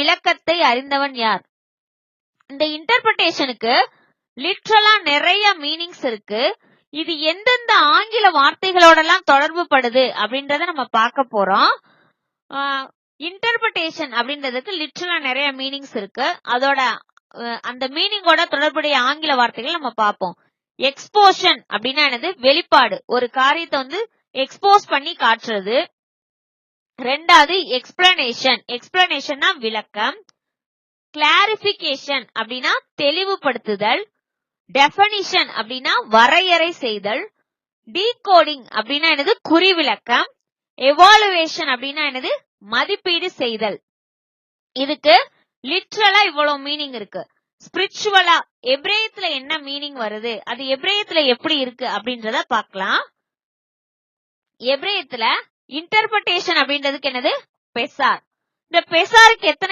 விளக்கத்தை அறிந்தவன் யார்? இந்த இன்டர்பிரேஷனுக்கு லிட்ரலா நிறைய மீனிங்ஸ் இருக்கு. இது எந்தெந்த ஆங்கில வார்த்தைகளோட எல்லாம் தொடர்பு படுது அப்படின்றத நம்ம பார்க்க போறோம். இன்டர்பிரேஷன் அப்படின்றதுக்கு லிட்ரலா நிறைய மீனிங்ஸ் இருக்கு. அதோட அந்த மீனிங்கோட தொடர்புடைய ஆங்கில வார்த்தைகள் நம்ம பார்ப்போம். எக்ஸ்போஷன் அப்படின்னா என்னது? வெளிப்பாடு, ஒரு காரியத்தை வந்து எக்ஸ்போஸ் பண்ணி காட்டுறது. ரெண்டாவது எக்ஸ்பிளனேஷன், எக்ஸ்பிளனேஷன்னா விளக்கம். கிளாரிபிகேஷன் அப்படின்னா தெளிவுபடுத்துதல். டெஃபனிஷன் அப்படின்னா வரையறை செய்தல். டீகோடிங் அப்படின்னா என்னது? குறிவிலக்கம். எவாலுவேஷன் அப்படின்னா என்னது? மதிப்பீடு செய்தல். இதுக்கு லிட்ரலா இவ்வளவு மீனிங் இருக்கு. ஸ்பிரிச்சுவலா எபிரேயத்துல என்ன மீனிங் வருது, அது எபிரேயத்துல எப்படி இருக்கு அப்படின்றத பார்க்கலாம். எபிரேயத்துல இன்டர்பிரேஷன் அப்படின்றதுக்கு என்னது? பெசார். இந்த பெசாருக்கு எத்தனை